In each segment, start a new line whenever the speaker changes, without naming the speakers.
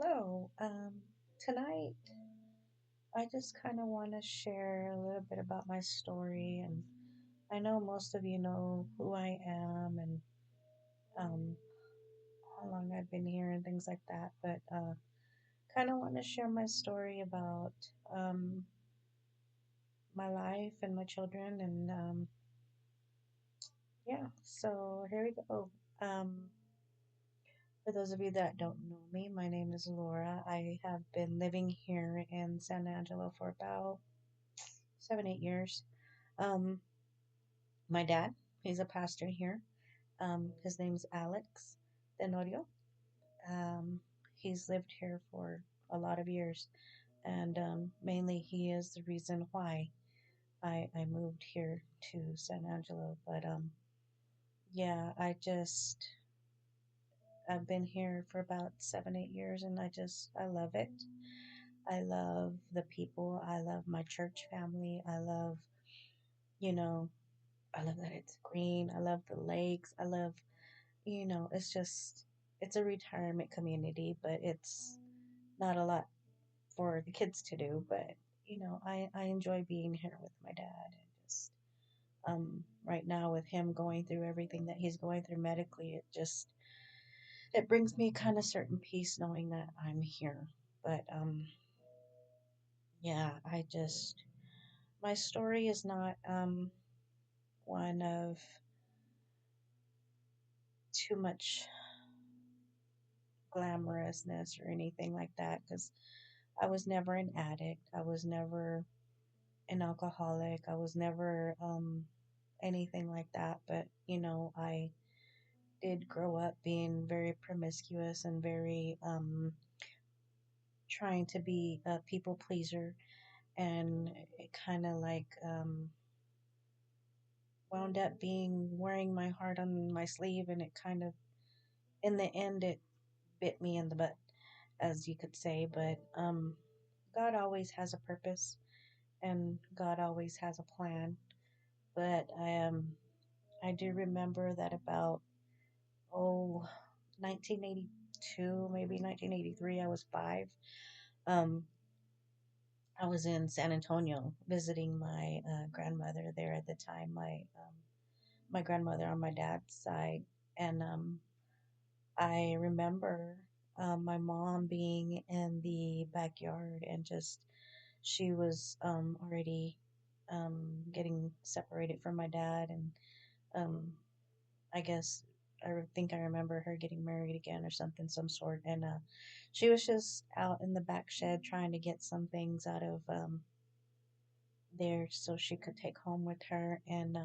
Hello. Tonight I just kind of want to share a little bit about my story, and I know most of you know who I am and um, how long I've been here and things like that. But kind of want to share my story about um, my life and my children, and yeah. So here we go. Um, for those of you that don't know me, my name is Laura. I have been living here in San Angelo for about 7, 8 years. Um, my dad, he's a pastor here. His name's Alex Tenorio. Um, he's lived here for a lot of years, and mainly he is the reason why I moved here to San Angelo. But yeah, I've been here for about 7, 8 years, and I love it. I love the people. I love my church family. You know, I love that it's green. I love the lakes. It's just, it's a retirement community, but it's not a lot for the kids to do. But, I enjoy being here with my dad and just, right now with him going through everything that he's going through medically, it brings me kind of certain peace knowing that I'm here. But, yeah, my story is not, one of too much glamorousness or anything like that because I was never an addict. I was never an alcoholic. I was never anything like that. But, I did grow up being very promiscuous and very trying to be a people pleaser. And it kind of like wound up being wearing my heart on my sleeve. And it kind of, in the end, it bit me in the butt, as you could say. But God always has a purpose and God always has a plan. But I do remember that about, oh, 1982, maybe 1983, I was 5. Um, I was in San Antonio visiting my grandmother there at the time, my grandmother on my dad's side. And I remember my mom being in the backyard and she was already getting separated from my dad. And um, I guess think I remember her getting married again or something, some sort. And she was just out in the back shed trying to get some things out of there so she could take home with her. And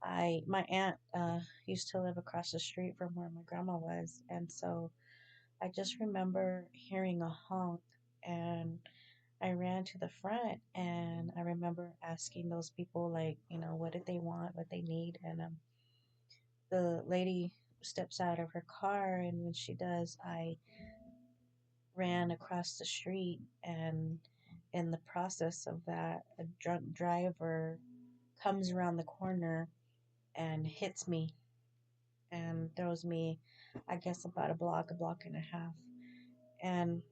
my aunt used to live across the street from where my grandma was, and so I just remember hearing a honk, and I ran to the front, and I remember asking those people, like, what did they want, what they need. And the lady steps out of her car, and when she does, I ran across the street. And in the process of that, a drunk driver comes around the corner and hits me and throws me, I guess, about a block and a half. And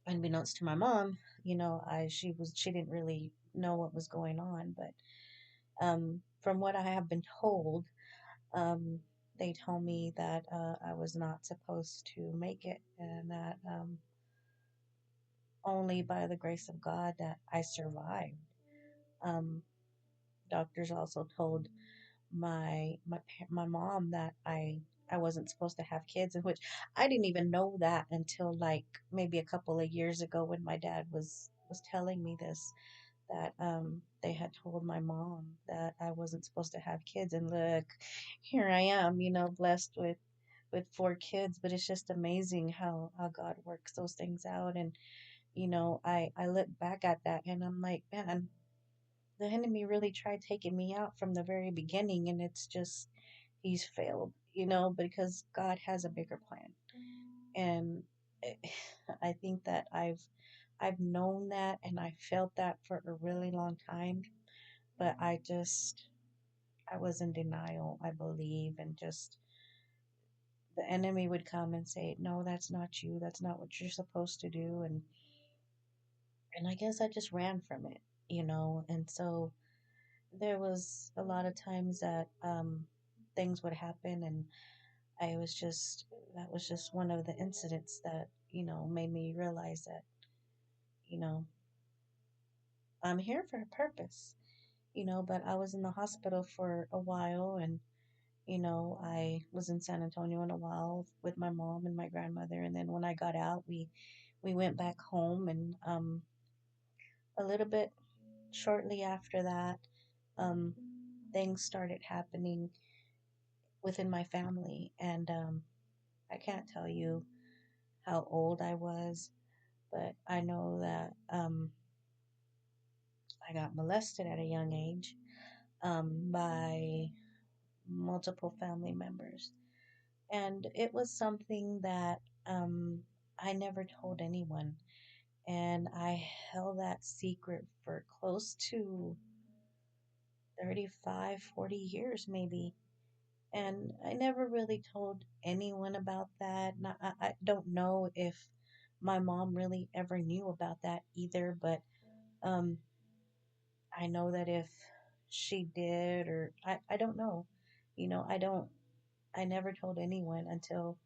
unbeknownst to my mom, she didn't really know what was going on. But from what I have been told, um, they told me that I was not supposed to make it, and that only by the grace of God that I survived. Um, Doctors also told my mom that I wasn't supposed to have kids, in which I didn't even know that until like maybe a couple of years ago when my dad was telling me this, that they had told my mom that I wasn't supposed to have kids. And look, here I am, blessed with 4 kids. But it's just amazing how God works those things out. And I look back at that and I'm like, man, the enemy really tried taking me out from the very beginning, and it's just he's failed, because God has a bigger plan. And eh, I think that I've known that and I felt that for a really long time. But I was in denial, I believe, and just the enemy would come and say, "No, that's not you. That's not what you're supposed to do." And I guess I just ran from it, you know. And so there was a lot of times that things would happen, and I was just that was just one of the incidents that made me realize that you know I'm here for a purpose, But I was in the hospital for a while, and I was in San Antonio in a while with my mom and my grandmother, and then when I got out, we went back home, and a little bit shortly after that, um, things started happening within my family, and I can't tell you how old I was, but I know that I got molested at a young age by multiple family members. And it was something that I never told anyone. And I held that secret for close to 35, 40 years, maybe. And I never really told anyone about that. And I don't know if my mom really ever knew about that either, but um, I know that if she did, or I don't know, I never told anyone until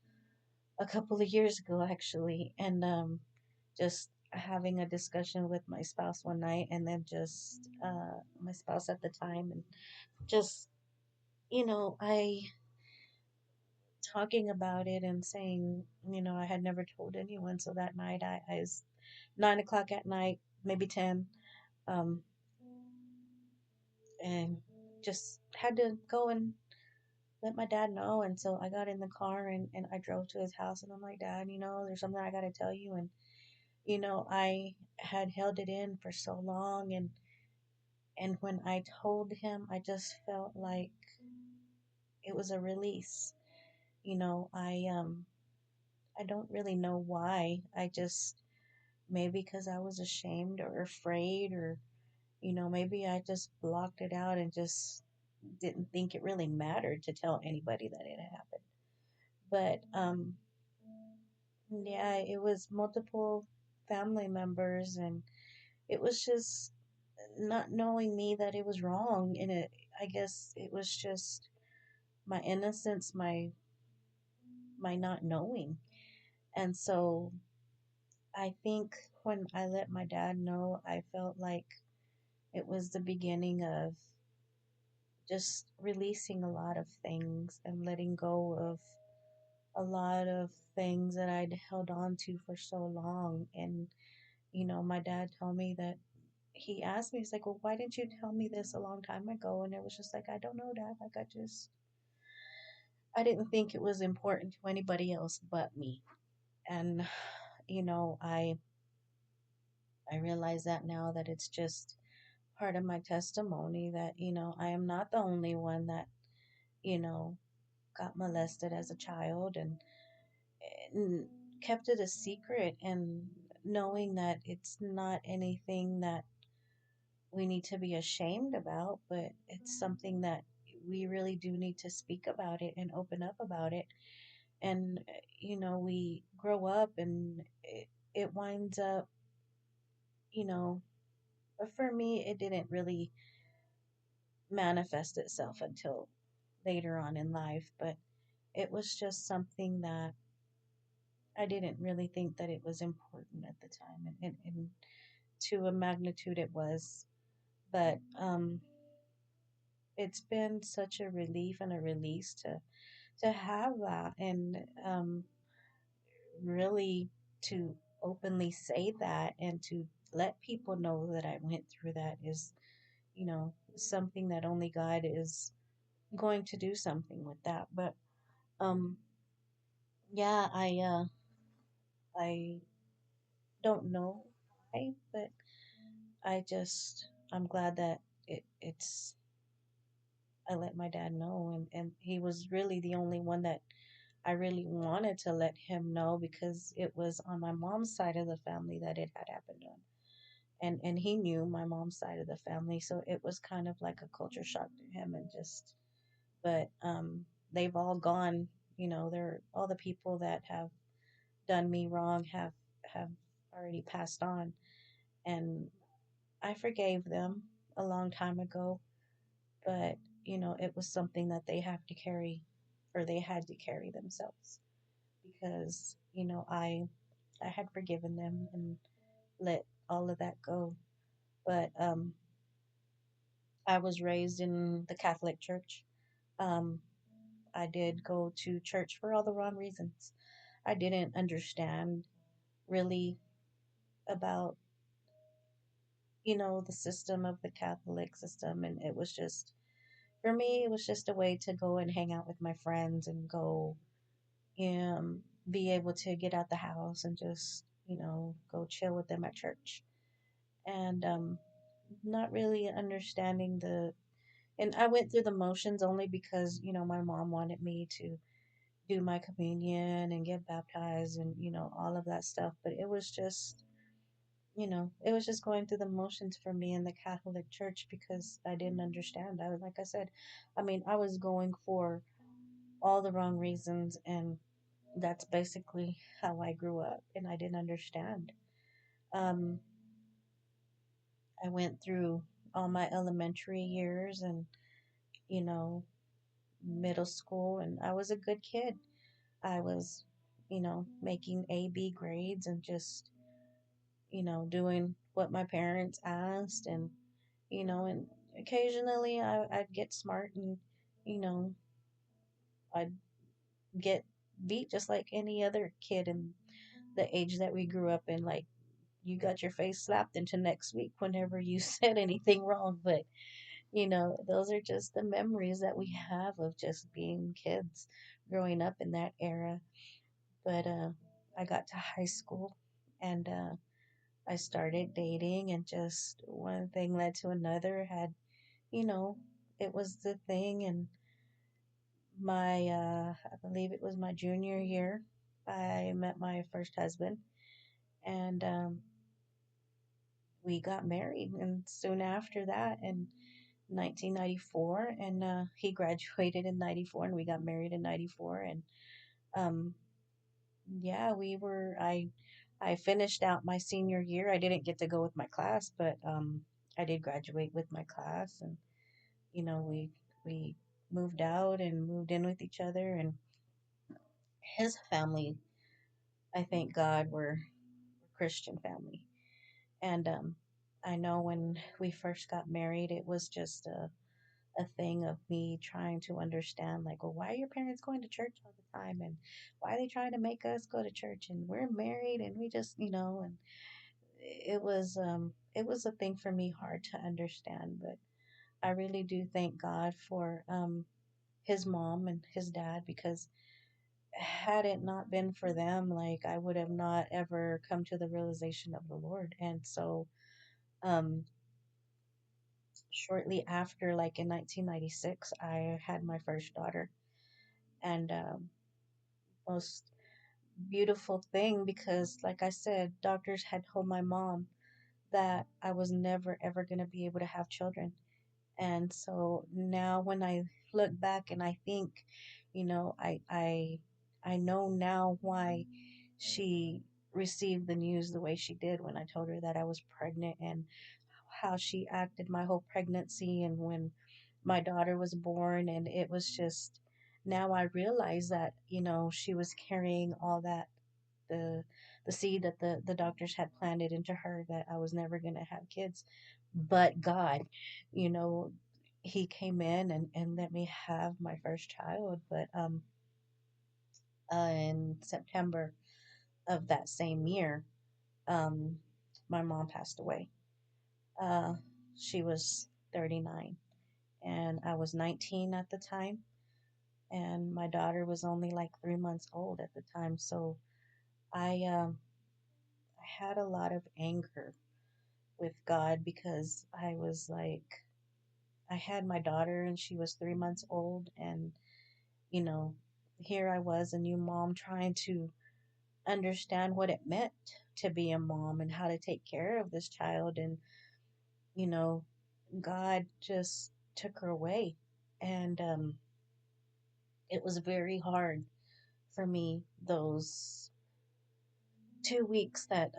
a couple of years ago, actually. And just having a discussion with my spouse one night, and then just my spouse at the time, and just, I talking about it and saying, I had never told anyone. So that night, I was 9 o'clock at night, maybe 10, um, and just had to go and let my dad know. And so I got in the car, and I drove to his house, and I'm like, Dad, there's something I got to tell you. And, I had held it in for so long. And when I told him, I just felt like it was a release. I don't really know why. I just maybe because I was ashamed or afraid, or maybe I just blocked it out and just didn't think it really mattered to tell anybody that it had happened. But yeah, it was multiple family members, and it was just not knowing me that it was wrong. And I guess it was just my innocence, my not knowing. And so I think when I let my dad know, I felt like it was the beginning of just releasing a lot of things and letting go of a lot of things that I'd held on to for so long. And, my dad told me that he asked me, he's like, "Well, why didn't you tell me this a long time ago?" And it was just like, "I don't know, Dad. Like, I didn't think it was important to anybody else but me." And, you know, I, I realize that now, that it's just part of my testimony that, I am not the only one that, you know, got molested as a child, and kept it a secret, and knowing that it's not anything that we need to be ashamed about, but it's something that we really do need to speak about it and open up about it. And, we grow up, and it winds up, you know, for me, it didn't really manifest itself until later on in life, but it was just something that I didn't really think that it was important at the time, and to a magnitude it was. But it's been such a relief and a release to have that, and really to openly say that, and to let people know that I went through that is, something that only God is going to do something with that. But um yeah, I don't know why, but I'm glad that it's I let my dad know, and he was really the only one that I really wanted to let him know, because it was on my mom's side of the family that it had happened on. And he knew my mom's side of the family, so it was kind of like a culture shock to him, and just but they've all gone they're all the people that have done me wrong have already passed on, and I forgave them a long time ago, but it was something that they have to carry, or they had to carry themselves, because I had forgiven them and let all of that go. But I was raised in the Catholic Church. Um, I did go to church for all the wrong reasons. I didn't understand really about, the system of the Catholic system. And it was just, for me, it was just a way to go and hang out with my friends and go, be able to get out the house and just, go chill with them at church. And not really understanding and I went through the motions only because, my mom wanted me to do my communion and get baptized and, all of that stuff. But it was just going through the motions for me in the Catholic Church because I didn't understand. Like I said, I mean, I was going for all the wrong reasons, and that's basically how I grew up, and I didn't understand. Um, I went through all my elementary years and, you know, middle school, and I was a good kid. I was, making A, B grades and just, doing what my parents asked, and occasionally I'd get smart and, you know, I'd get beat just like any other kid in the age that we grew up in. Like, you got your face slapped into next week whenever you said anything wrong. But, those are just the memories that we have of just being kids growing up in that era. But I got to high school, and I started dating, and just one thing led to another. You know, it was the thing. And I believe it was my junior year, I met my first husband, and we got married. And soon after that, in 1994, and he graduated in 94, and we got married in 94. And um, yeah, I finished out my senior year. I didn't get to go with my class, but I did graduate with my class, and we moved out and moved in with each other. And his family, I thank God, were Christian family. And I know when we first got married, it was just a thing of me trying to understand, like, well, why are your parents going to church all the time, and why are they trying to make us go to church, and we're married, and we just, and it was a thing for me hard to understand. But I really do thank God for his mom and his dad, because had it not been for them, like, I would have not ever come to the realization of the Lord. And so um shortly after, like in 1996, I had my first daughter. And most beautiful thing, because like I said, doctors had told my mom that I was never ever going to be able to have children. And so now when I look back and I think, I know now why she received the news the way she did when I told her that I was pregnant, and how she acted my whole pregnancy and when my daughter was born. And it was just, now I realize that, she was carrying all that, the the seed that the doctors had planted into her, that I was never going to have kids. But God, you know, he came in and let me have my first child. But in September of that same year, um my mom passed away. Uh she was 39, and I was 19 at the time, and my daughter was only like 3 months old at the time. So I had a lot of anger with God, because I was like, I had my daughter and she was 3 months old. And, you know, here I was, a new mom, trying to understand what it meant to be a mom and how to take care of this child. And, you know, God just took her away. And it was very hard. for me those 2 weeks that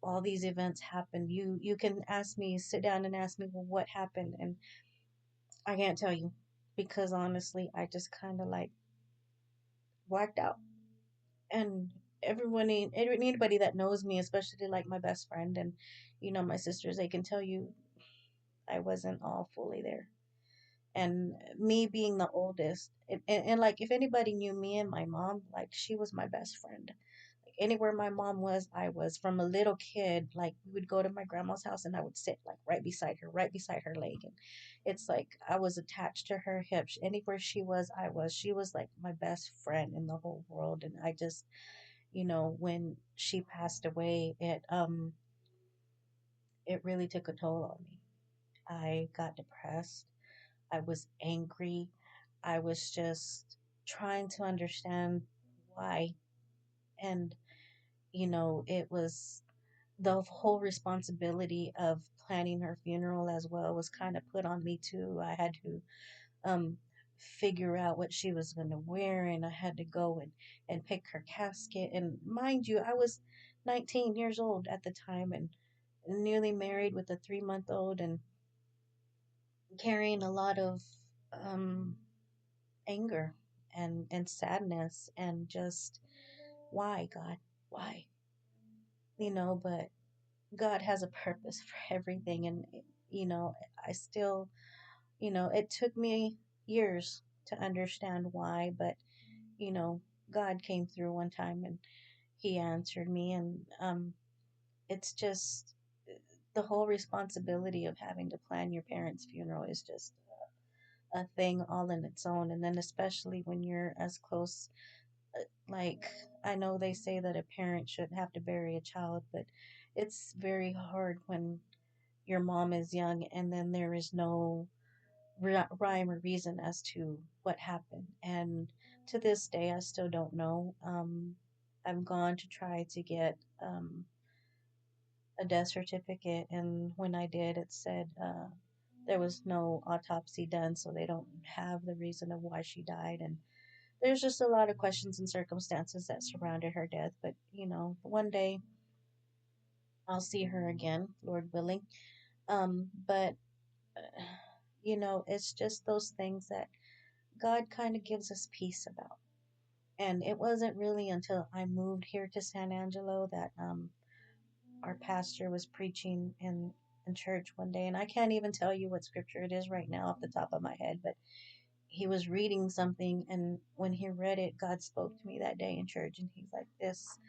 all these events happened. You can ask me, sit down and ask me, well, what happened, and I can't tell you because honestly, I just kind of like blacked out. And anybody that knows me, especially like my best friend and my sisters, they can tell you I wasn't all fully there. And me being the oldest, and like if anybody knew me and my mom, like she was my best friend. Like anywhere my mom was, I was. From a little kid, like we would go to my grandma's house and I would sit like right beside her leg, and it's like I was attached to her hips. Anywhere she was, I was. She was like my best friend in the whole world, and I just, when she passed away, it really took a toll on me. I got depressed. I was angry. I was just trying to understand why. And, it was the whole responsibility of planning her funeral as well was kind of put on me too. I had to um figure out what she was going to wear, and I had to go and pick her casket. And mind you, I was 19 years old at the time and newly married with a 3-month old and carrying a lot of um anger and sadness and just why, God, why, but God has a purpose for everything. And I still, it took me years to understand why, but you know God came through one time and he answered me. And it's just the whole responsibility of having to plan your parents funeral is just a thing all in its own. And then especially when you're as close, like, I know they say that a parent shouldn't have to bury a child, but it's very hard when your mom is young and then there is no rhyme or reason as to what happened. And to this day, I still don't know. I've gone to try to get a death certificate, and when I did, it said there was no autopsy done, so they don't have the reason of why she died. And there's just a lot of questions and circumstances that surrounded her death. But, one day I'll see her again, Lord willing. But, uh, it's just those things that God kind of gives us peace about. And it wasn't really until I moved here to San Angelo that our pastor was preaching in church one day. And I can't even tell you what scripture it is right now off the top of my head, but he was reading something, and when he read it, God spoke to me that day in church, and he's like, this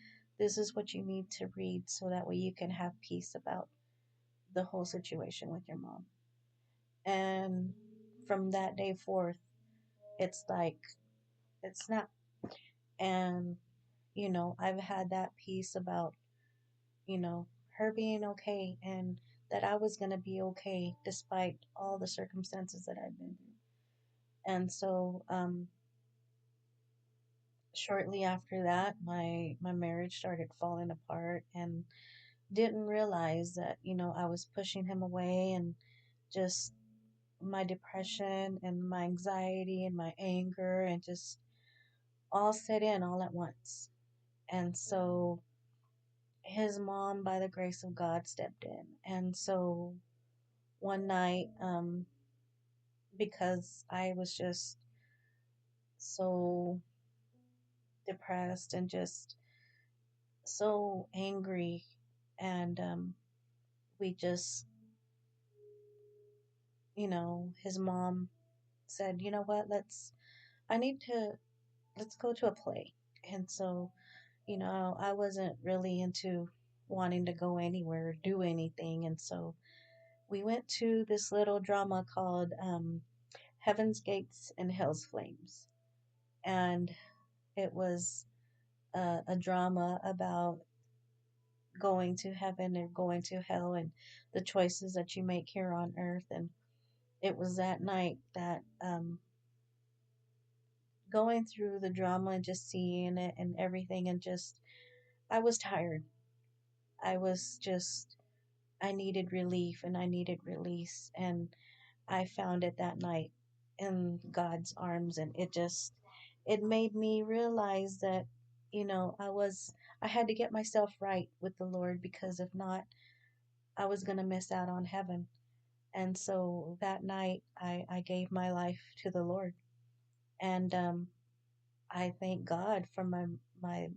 is what you need to read so that way you can have peace about the whole situation with your mom. And from that day forth, it's like it's not. And I've had that peace about her being okay, and that I was going to be okay despite all the circumstances that I've been through. And so shortly after that, my marriage started falling apart, and didn't realize that I was pushing him away, and just my depression and my anxiety and my anger and just all set in all at once. And so his mom, by the grace of God, stepped in. And so one night, because I was just so depressed and just so angry, and we just, his mom said, you know what, I need to, let's go to a play. And so, I wasn't really into wanting to go anywhere or do anything. And so we went to this little drama called Heaven's Gates and Hell's Flames. And it was a drama about going to heaven or going to hell and the choices that you make here on earth. And it was that night that going through the drama and just seeing it and everything, and just, I was tired. I was just, I needed relief and I needed release. And I found it that night in God's arms, and it just, it made me realize that, I had to get myself right with the Lord, because if not, I was going to miss out on heaven. And so that night, I gave my life to the Lord. And I thank God for my, my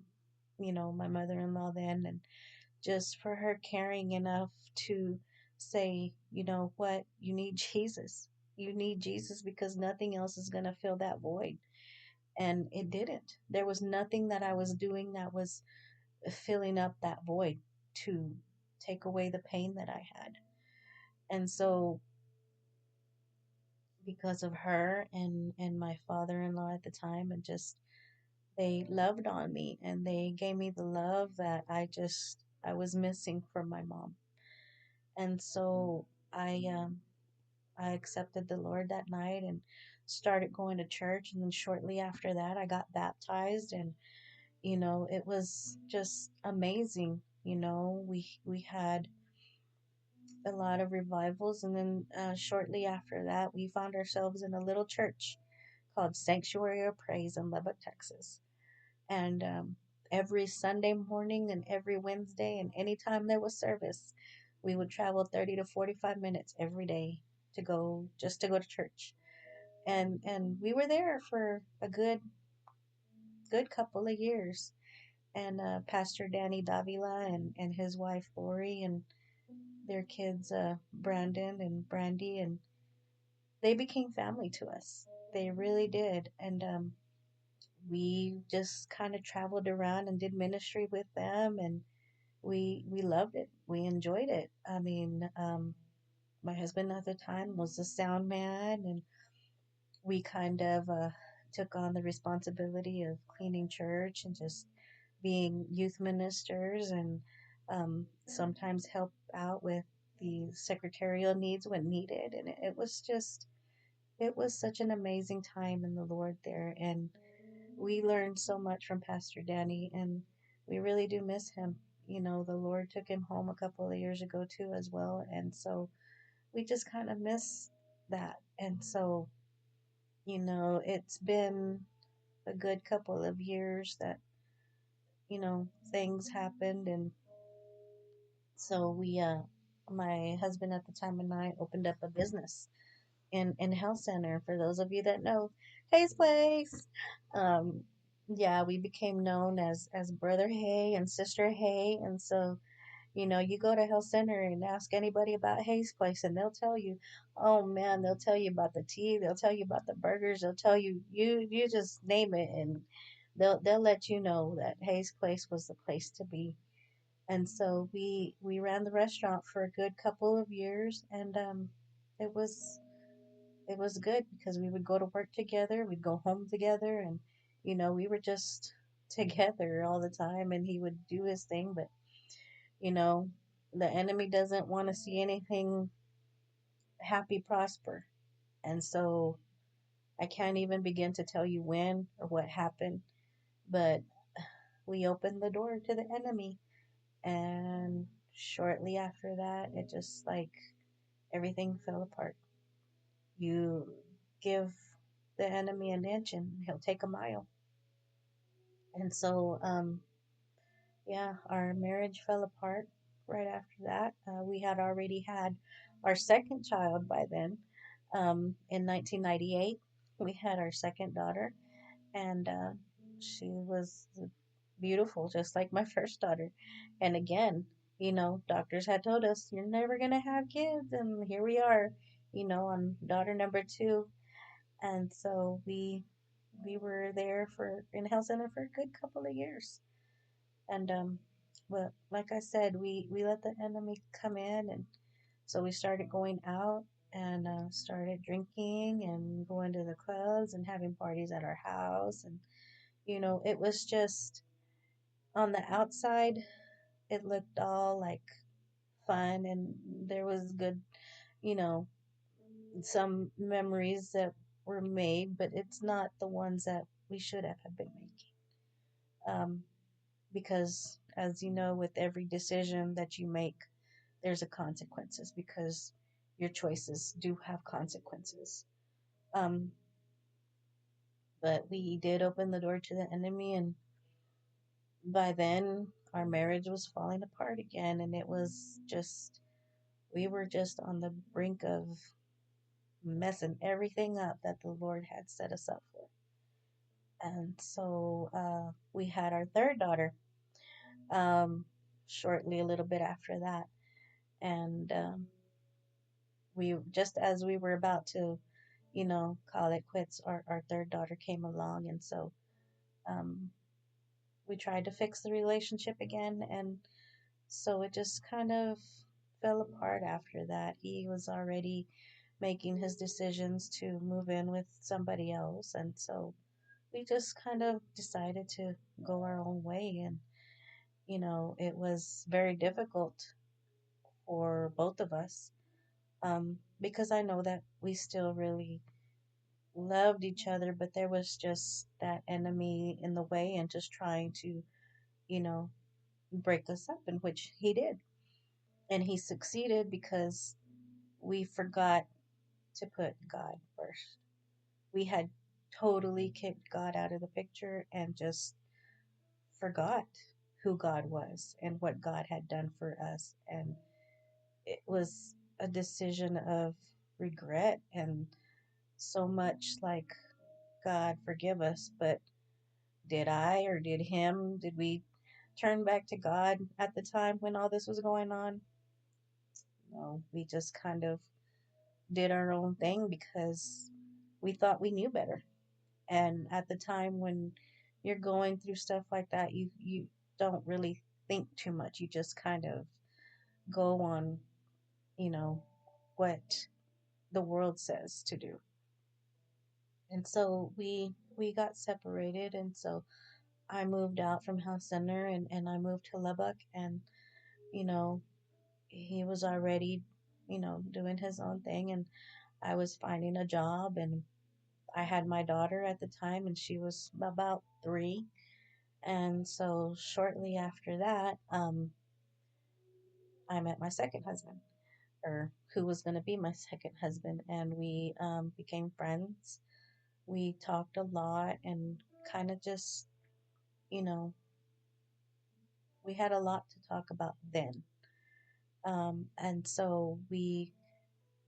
mother-in-law then, and just for her caring enough to say, you know what, you need Jesus. You need Jesus, because nothing else is going to fill that void. And it didn't. There was nothing that I was doing that was filling up that void to take away the pain that I had. And so, because of her and my father-in-law at the time, and just they loved on me, and they gave me the love that I was missing from my mom. And so I accepted the Lord that night and started going to church. And then shortly after that, I got baptized. And it was just amazing. We had a lot of revivals. And then shortly after that, we found ourselves in a little church called Sanctuary of Praise in Lubbock, Texas. And every Sunday morning and every Wednesday and anytime there was service, we would travel 30 to 45 minutes every day to go to church. And we were there for a good couple of years. And Pastor Danny Davila and his wife Lori and their kids Brandon and Brandy, and they became family to us. They really did. And we just kind of traveled around and did ministry with them, and we loved it. We enjoyed it. I mean, my husband at the time was the sound man, and we kind of took on the responsibility of cleaning church and just being youth ministers, and sometimes help out with the secretarial needs when needed. And it was such an amazing time in the Lord there. And we learned so much from Pastor Danny, and we really do miss him. The Lord took him home a couple of years ago too, as well. And so we just kind of miss that. And so, it's been a good couple of years that, things happened. And so my husband at the time and I opened up a business in health center. For those of you that know Hayes Place, um, yeah, we became known as Brother Hay and Sister Hay. And so, you go to health center and ask anybody about Hayes Place, and they'll tell you, oh man, they'll tell you about the tea, they'll tell you about the burgers, they'll tell you you just name it, and they'll let you know that Hayes Place was the place to be. And so we ran the restaurant for a good couple of years. And it was it was good, because we would go to work together, we'd go home together, and we were just together all the time. And he would do his thing, but you know the enemy doesn't want to see anything happy prosper. And so I can't even begin to tell you when or what happened, but we opened the door to the enemy. And shortly after that, it just like everything fell apart. You give the enemy an inch and he'll take a mile. And so, yeah, our marriage fell apart right after that. We had already had our second child by then. In 1998, we had our second daughter, and she was beautiful, just like my first daughter. And again, doctors had told us you're never gonna have kids, and here we are, on daughter number two. And so we were there for in health center for a good couple of years. And but like I said, we let the enemy come in, and so we started going out and started drinking and going to the clubs and having parties at our house. And it was just, on the outside it looked all like fun, and there was good, you know some memories that were made, but it's not the ones that we should have been making. Because, as you know, with every decision that you make, there's a consequences, because your choices do have consequences. Um, but we did open the door to the enemy, and by then our marriage was falling apart again, and it was just, we were just on the brink of messing everything up that the Lord had set us up for. And so we had our third daughter um, shortly, a little bit after that. And we, just as we were about to, call it quits, our third daughter came along. And so um, we tried to fix the relationship again. And so it just kind of fell apart after that. He was already making his decisions to move in with somebody else. And so we just kind of decided to go our own way. And, it was very difficult for both of us because I know that we still really loved each other, but there was just that enemy in the way and just trying to, you know, break us up, in which he did. And he succeeded because we forgot to put God first. We had totally kicked God out of the picture and just forgot who God was and what God had done for us. And it was a decision of regret and so much like, God, forgive us. But did I or did him? Did we turn back to God at the time when all this was going on? No, we just kind of did our own thing because we thought we knew better. And at the time when you're going through stuff like that, you don't really think too much. You just kind of go on, you know, what the world says to do. And so we got separated, and so I moved out from House Center, and I moved to Lubbock. And you know he was already doing his own thing, and I was finding a job, and I had my daughter at the time, and she was about 3. And so shortly after that, I met my second husband, or who was going to be my second husband, and we became friends. We talked a lot and kind of just, you know, we had a lot to talk about then. And so we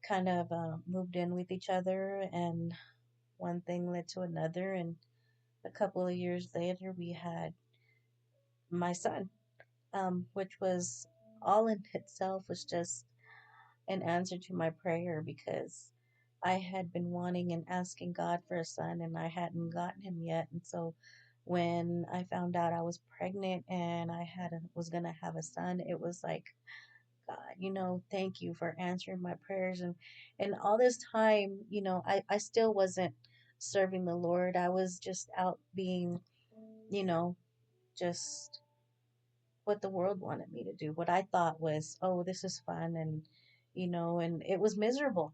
kind of moved in with each other, and one thing led to another. And a couple of years later, we had my son, which was all in itself was just an answer to my prayer, because I had been wanting and asking God for a son, and I hadn't gotten him yet. And so when I found out I was pregnant and was gonna have a son, it was like, God, thank you for answering my prayers. And all this time, I still wasn't serving the Lord. I was just out being, you know, just what the world wanted me to do. What I thought was, oh, this is fun, and it was miserable.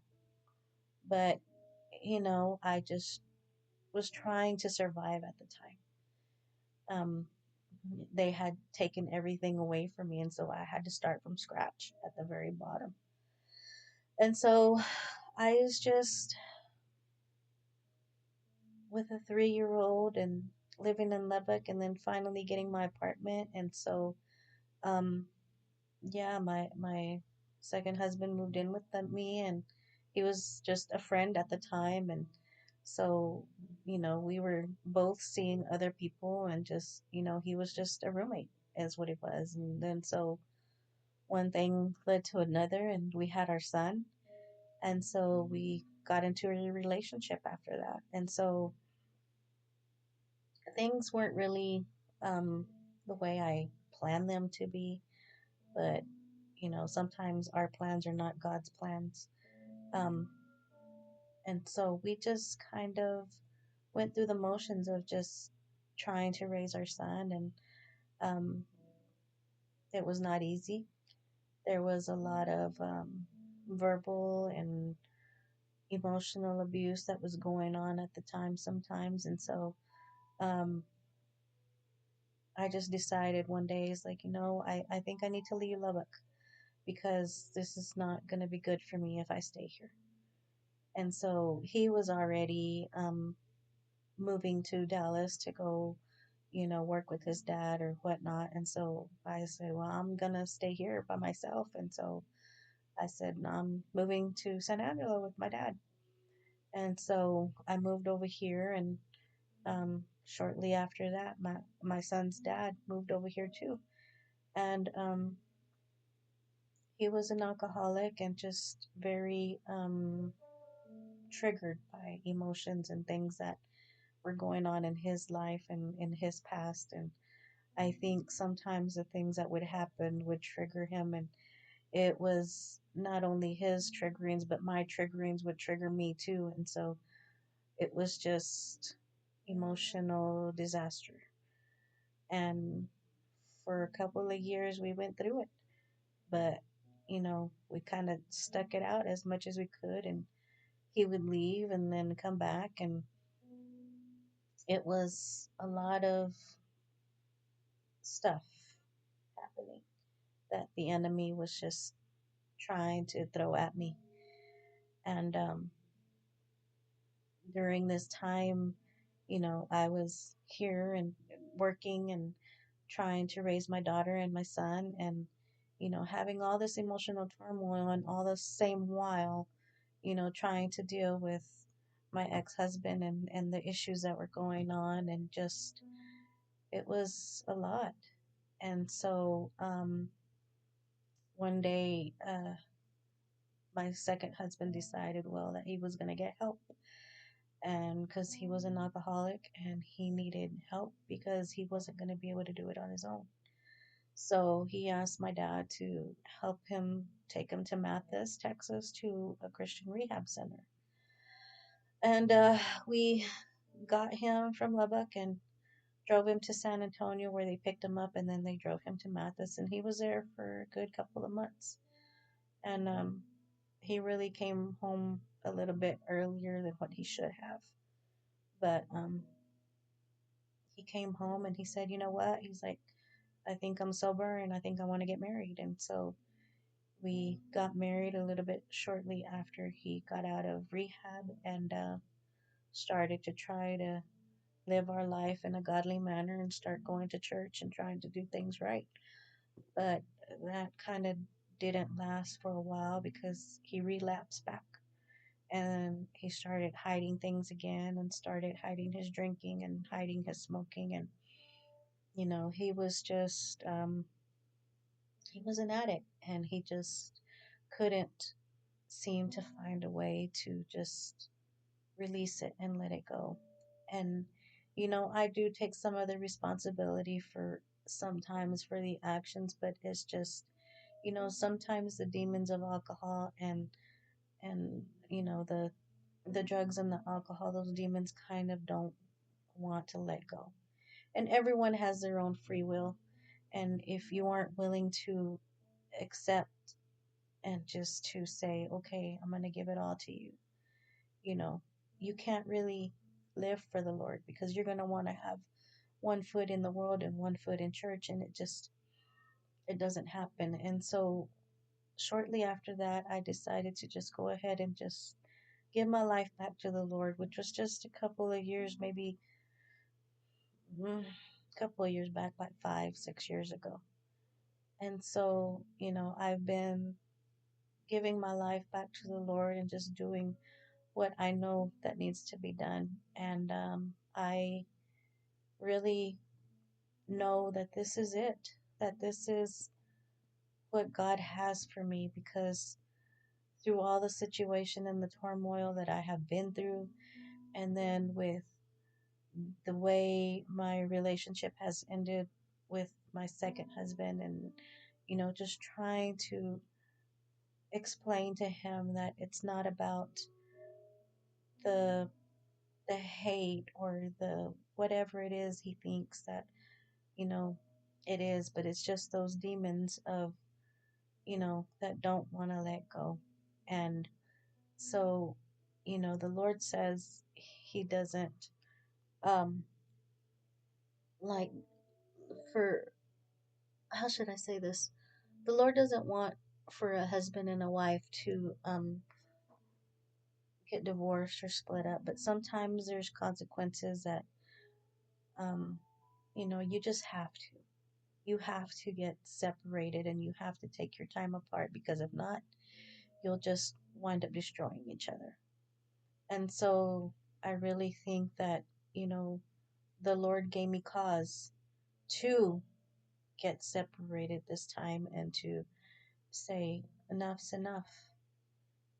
But, I just was trying to survive at the time. They had taken everything away from me, and so I had to start from scratch at the very bottom. And so I was just with a 3-year old and living in Lubbock, and then finally getting my apartment. And so, um, yeah, my second husband moved in with me, and he was just a friend at the time. And so, we were both seeing other people, and just, he was just a roommate, is what it was. And then so one thing led to another, and we had our son. And so we got into a relationship after that. And so things weren't really um, the way I planned them to be, but sometimes our plans are not God's plans. Um, and so we just kind of went through the motions of just trying to raise our son, and um, it was not easy. There was a lot of verbal and emotional abuse that was going on at the time sometimes. And so um, I just decided one day, is like, I think I need to leave Lubbock, because this is not going to be good for me if I stay here. And so he was already moving to Dallas to go, work with his dad or whatnot. And so I said, well, I'm gonna stay here by myself. And so I said, "No, I'm moving to San Angelo with my dad." And so I moved over here, and shortly after that, my son's dad moved over here too. And he was an alcoholic and just very triggered by emotions and things that were going on in his life and in his past. And I think sometimes the things that would happen would trigger him, and it was not only his triggerings, but my triggerings would trigger me too. And so it was just emotional disaster. And for a couple of years, we went through it, but we kind of stuck it out as much as we could. And he would leave and then come back, and it was a lot of stuff happening that the enemy was just trying to throw at me. And during this time, I was here and working and trying to raise my daughter and my son, and having all this emotional turmoil, and all the same while, trying to deal with my ex-husband and the issues that were going on, and just it was a lot. And so one day, my second husband decided, well, that he was going to get help, and because he was an alcoholic and he needed help because he wasn't going to be able to do it on his own. So he asked my dad to help him take him to Mathis, Texas, to a Christian rehab center. And we got him from Lubbock and drove him to San Antonio, where they picked him up, and then they drove him to Mathis, and he was there for a good couple of months. And he really came home a little bit earlier than what he should have. But he came home and he said, you know what? He's like, I think I'm sober and I think I want to get married. And so we got married a little bit shortly after he got out of rehab, and started to try to live our life in a godly manner and start going to church and trying to do things right. But that kind of didn't last for a while because he relapsed back, and he started hiding things again and started hiding his drinking and hiding his smoking. And he was just he was an addict, and he just couldn't seem to find a way to just release it and let it go. And I do take some of the responsibility for sometimes for the actions, but it's just sometimes the demons of alcohol and the drugs and the alcohol, those demons kind of don't want to let go. And everyone has their own free will, and if you aren't willing to accept and just to say, okay, I'm going to give it all to you, you know, you can't really live for the Lord, because you're going to want to have one foot in the world and one foot in church, and it doesn't happen. And so shortly after that, I decided to just go ahead and just give my life back to the Lord, which was just a couple of years, maybe a couple of years back, like 5, 6 years ago. And so, I've been giving my life back to the Lord and just doing what I know that needs to be done. And I really know that this is it, that this is what God has for me, because through all the situation and the turmoil that I have been through, and then with the way my relationship has ended with my second husband, and just trying to explain to him that it's not about the the hate or the whatever it is he thinks that you know it is, but it's just those demons of that don't want to let go. And so the Lord says he doesn't um like for how should I say this, the Lord doesn't want for a husband and a wife to get divorced or split up, but sometimes there's consequences that, um, you just have to. You have to get separated and you have to take your time apart because if not, you'll just wind up destroying each other. And so I really think that, you know, the Lord gave me cause to get separated this time and to say, enough's enough.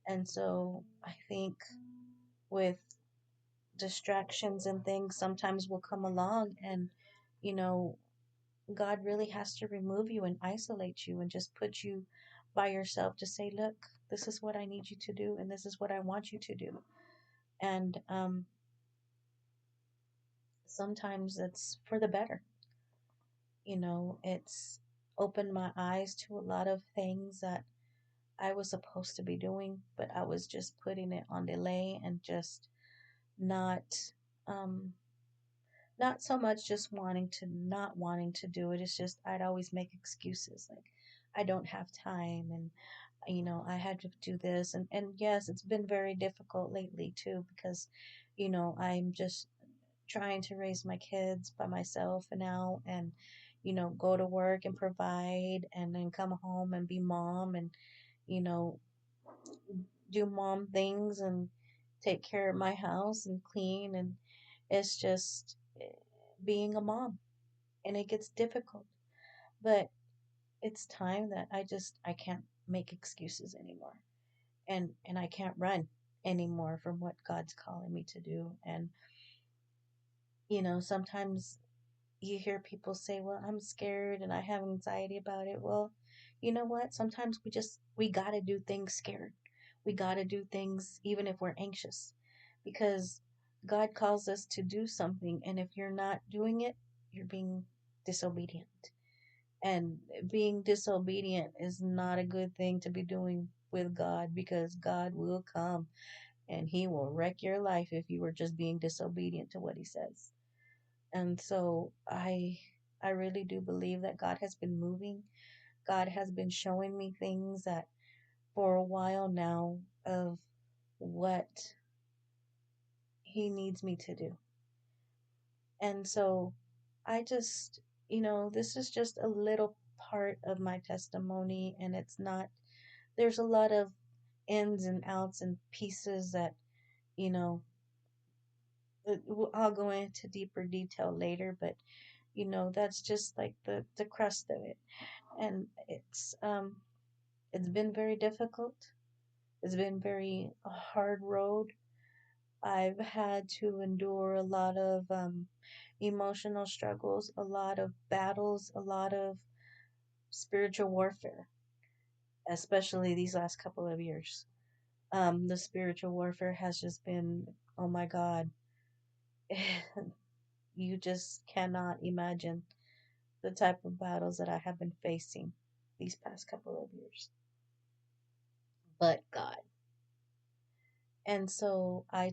And so I think with distractions and things sometimes will come along and, you know, God really has to remove you and isolate you and just put you by yourself to say, look, this is what I need you to do and this is what I want you to do. And sometimes it's for the better. It's opened my eyes to a lot of things that I was supposed to be doing, but I was just putting it on delay and just not um not so much just wanting to not wanting to do it. It's just I'd always make excuses like I don't have time and I had to do this and yes, it's been very difficult lately too because I'm just trying to raise my kids by myself now and go to work and provide and then come home and be mom and you know do mom things and take care of my house and clean and it's just being a mom and it gets difficult but it's time that I can't make excuses anymore and I can't run anymore from what God's calling me to do and sometimes you hear people say, well, I'm scared and I have anxiety about it. Well, you know what? Sometimes we got to do things scared. We got to do things even if we're anxious because God calls us to do something. And if you're not doing it, you're being disobedient. And being disobedient is not a good thing to be doing with God because God will come and he will wreck your life if you were just being disobedient to what he says. And so I really do believe that God has been moving. God has been showing me things that for a while now of what he needs me to do. And so I just, this is just a little part of my testimony and it's not there's a lot of ins and outs and pieces that, you know, I'll go into deeper detail later, but that's just like the crust of it and it's been very difficult. It's been very a hard road. I've had to endure a lot of emotional struggles, a lot of battles, a lot of spiritual warfare, especially these last couple of years. The spiritual warfare has just been, oh my God, you just cannot imagine the type of battles that I have been facing these past couple of years. But God. And so I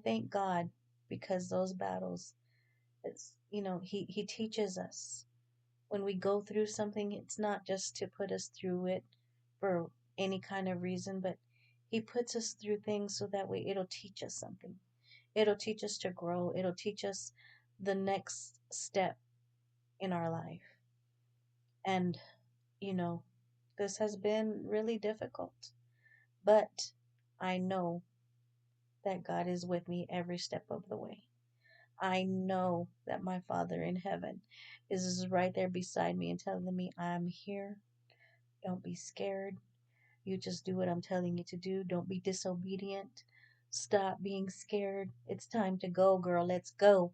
thank God because those battles, it's, he teaches us when we go through something, it's not just to put us through it for any kind of reason, but he puts us through things so that way it'll teach us something. It'll teach us to grow. It'll teach us the next step in our life. And, you know, this has been really difficult, but I know that God is with me every step of the way. I know that my Father in heaven is right there beside me and telling me, I'm here. Don't be scared. You just do what I'm telling you to do. Don't be disobedient. Stop being scared. It's time to go, girl. Let's go.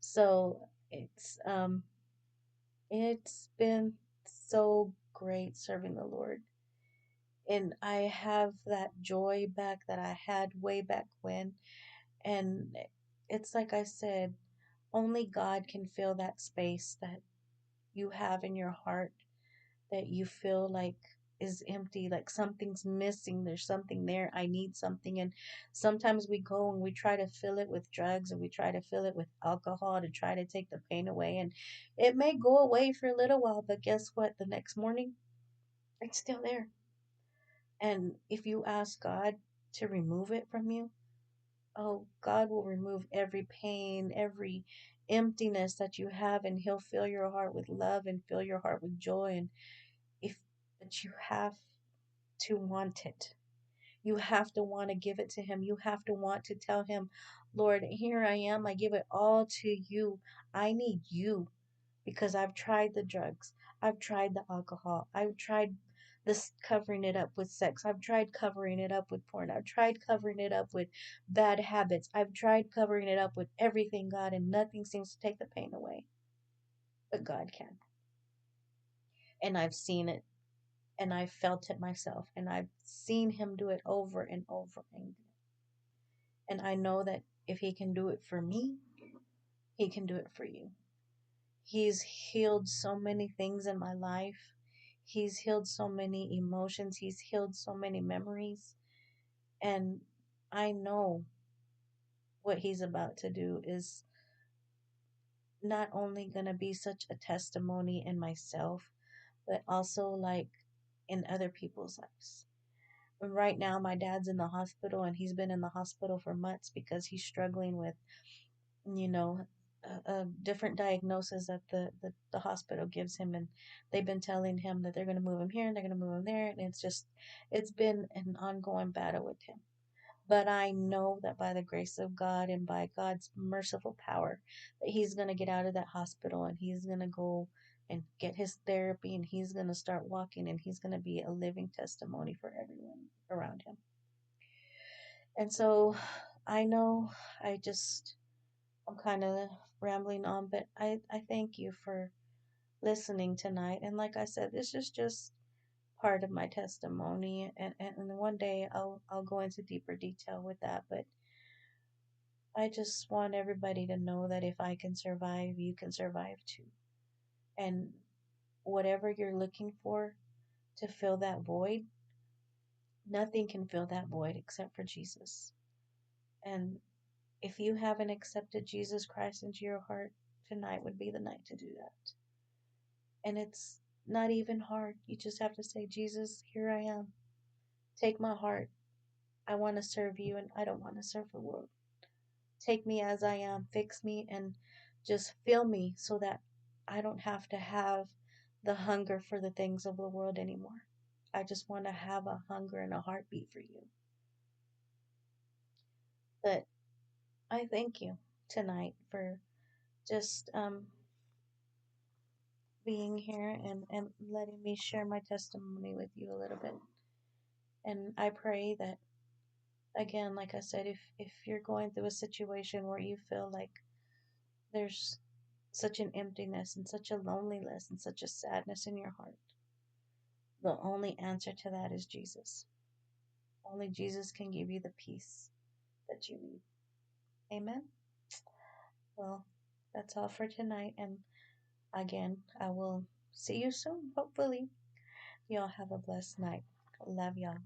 So it's been so great serving the Lord. And I have that joy back that I had way back when. And it's like I said, only God can fill that space that you have in your heart that you feel like is empty, like something's missing, there's something there, I need something. And sometimes we go and we try to fill it with drugs or we try to fill it with alcohol to try to take the pain away. And it may go away for a little while, but guess what? The next morning, it's still there. And if you ask God to remove it from you, oh, God will remove every pain, every emptiness that you have, and He'll fill your heart with love and fill your heart with joy. And if but you have to want it. You have to want to give it to Him. You have to want to tell Him, Lord, here I am. I give it all to you. I need you because I've tried the drugs. I've tried the alcohol. I've tried this covering it up with sex. I've tried covering it up with porn. I've tried covering it up with bad habits. I've tried covering it up with everything, God, and nothing seems to take the pain away. But God can. And I've seen it and I've felt it myself and I've seen Him do it over and over again. And I know that if He can do it for me, He can do it for you. He's healed so many things in my life. He's healed so many emotions. He's healed so many memories. And I know what He's about to do is not only going to be such a testimony in myself, but also like in other people's lives. Right now, my dad's in the hospital and he's been in the hospital for months because he's struggling with, you know, a different diagnosis that the hospital gives him. And they've been telling him that they're going to move him here and they're going to move him there. And it's been an ongoing battle with him. But I know that by the grace of God and by God's merciful power, that he's going to get out of that hospital and he's going to go and get his therapy and he's going to start walking and he's going to be a living testimony for everyone around him. And so I know I just, I'm kind of rambling on, but I thank you for listening tonight. And like I said, this is just part of my testimony. And one day I'll go into deeper detail with that. But I just want everybody to know that if I can survive, you can survive too. And whatever you're looking for to fill that void, nothing can fill that void except for Jesus. And if you haven't accepted Jesus Christ into your heart, tonight would be the night to do that. And it's not even hard. You just have to say, Jesus, here I am. Take my heart. I want to serve you and I don't want to serve the world. Take me as I am, fix me, and just fill me so that I don't have to have the hunger for the things of the world anymore. I just want to have a hunger and a heartbeat for you. But I thank you tonight for just being here and letting me share my testimony with you a little bit. And I pray that, again, like I said, if you're going through a situation where you feel like there's such an emptiness and such a loneliness and such a sadness in your heart, the only answer to that is Jesus. Only Jesus can give you the peace that you need. Amen. Well, that's all for tonight. And again, I will see you soon, hopefully. Y'all have a blessed night. Love y'all.